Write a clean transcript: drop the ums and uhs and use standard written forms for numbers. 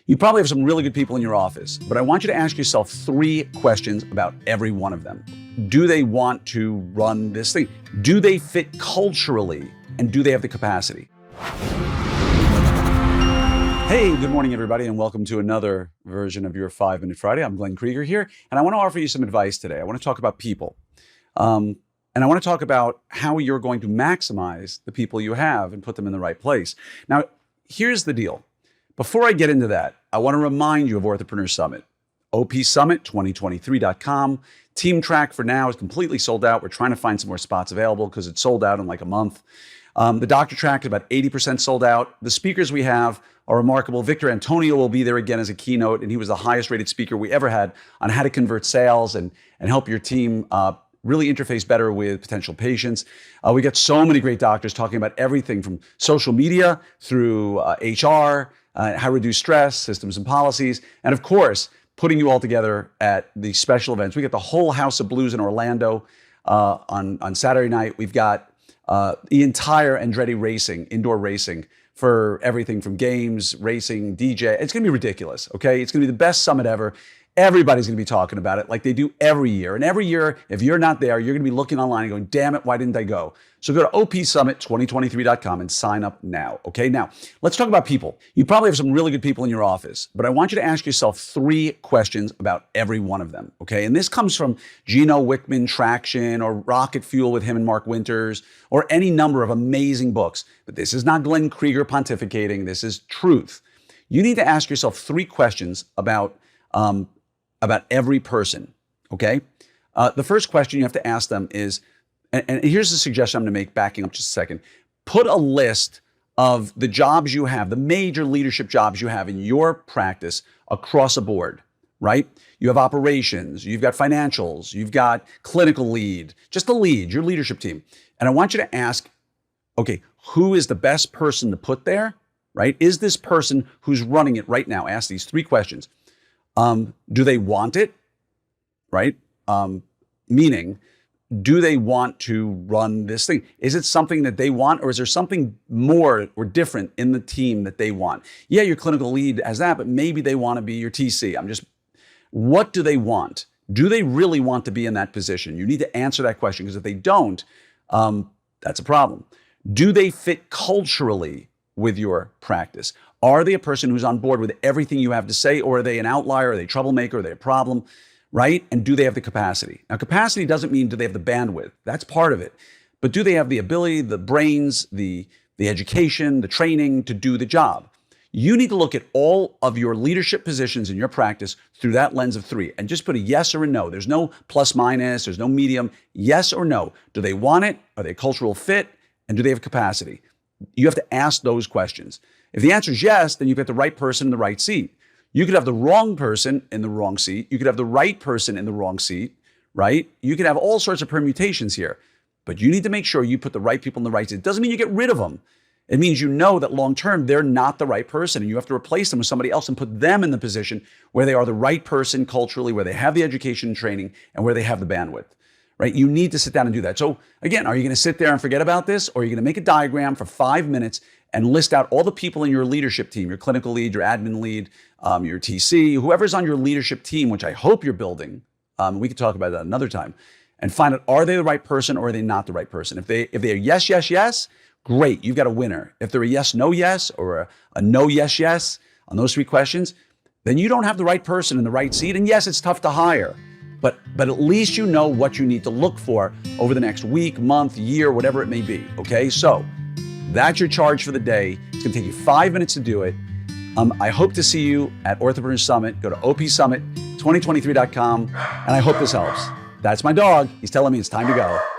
You probably have some really good people in your office, but I want you to ask yourself 3 questions about every one of them. Do they want to run this thing? Do they fit culturally? And do they have the capacity? Hey, good morning, everybody, and welcome to another version of your 5-Minute Friday. I'm Glenn Krieger here, and I want to offer you some advice today. I want to talk about people. And I want to talk about how you're going to maximize the people you have and put them in the right place. Now, here's the deal. Before I get into that, I want to remind you of Orthopreneur Summit. opsummit2023.com. Team track for now is completely sold out. We're trying to find some more spots available because it's sold out in like a month. The doctor track is about 80% sold out. The speakers we have are remarkable. Victor Antonio will be there again as a keynote, and he was the highest rated speaker we ever had on how to convert sales and help your team really interface better with potential patients. We got so many great doctors talking about everything from social media through HR, how to reduce stress, systems and policies, and of course, putting you all together at the special events. We got the whole House of Blues in Orlando on Saturday night. We've got the entire Andretti Racing, indoor racing, for everything from games, racing, DJ. It's gonna be ridiculous, okay? It's gonna be the best summit ever. Everybody's gonna be talking about it like they do every year. And every year, if you're not there, you're gonna be looking online and going, damn it, why didn't I go? So go to opsummit2023.com and sign up now, okay? Now, let's talk about people. You probably have some really good people in your office, but I want you to ask yourself 3 questions about every one of them, okay? And this comes from Gino Wickman, Traction, or Rocket Fuel with him and Mark Winters, or any number of amazing books. But this is not Glenn Krieger pontificating, this is truth. You need to ask yourself 3 questions about every person, okay? The first question you have to ask them is, and here's the suggestion I'm gonna make, backing up just a second. Put a list of the jobs you have, the major leadership jobs you have in your practice across a board, right? You have operations, you've got financials, you've got clinical lead, just the lead, your leadership team. And I want you to ask, okay, who is the best person to put there, right? Is this person who's running it right now? Ask these 3 questions. Do they want it, right? Meaning, do they want to run this thing? Is it something that they want, or is there something more or different in the team that they want? Yeah, your clinical lead has that, but maybe they want to be your TC. What do they want? Do they really want to be in that position? You need to answer that question, because if they don't, that's a problem. Do they fit culturally with your practice? Are they a person who's on board with everything you have to say, or are they an outlier? Are they a troublemaker? Are they a problem, right? And do they have the capacity? Now, capacity doesn't mean do they have the bandwidth. That's part of it. But do they have the ability, the brains, the education, the training to do the job? You need to look at all of your leadership positions in your practice through that lens of 3 and just put a yes or a no. There's no plus minus, there's no medium. Yes or no. Do they want it? Are they a cultural fit? And do they have capacity? You have to ask those questions. If the answer is yes, then you've got the right person in the right seat. You could have the wrong person in the wrong seat. You could have the right person in the wrong seat, right? You could have all sorts of permutations here, but you need to make sure you put the right people in the right seat. It doesn't mean you get rid of them. It means you know that long-term, they're not the right person, and you have to replace them with somebody else and put them in the position where they are the right person culturally, where they have the education and training, and where they have the bandwidth, right? You need to sit down and do that. So again, are you gonna sit there and forget about this, or are you gonna make a diagram for 5 minutes and list out all the people in your leadership team, your clinical lead, your admin lead, your TC, whoever's on your leadership team, which I hope you're building. We could talk about that another time, and find out, are they the right person or are they not the right person? If they're yes, yes, yes, great, you've got a winner. If they're a yes, no, yes, or a no, yes, yes on those 3 questions, then you don't have the right person in the right seat. And yes, it's tough to hire, but at least you know what you need to look for over the next week, month, year, whatever it may be, okay? So that's your charge for the day. It's gonna take you 5 minutes to do it. I hope to see you at Orthopreneur Summit. Go to opsummit2023.com, and I hope this helps. That's my dog. He's telling me it's time to go.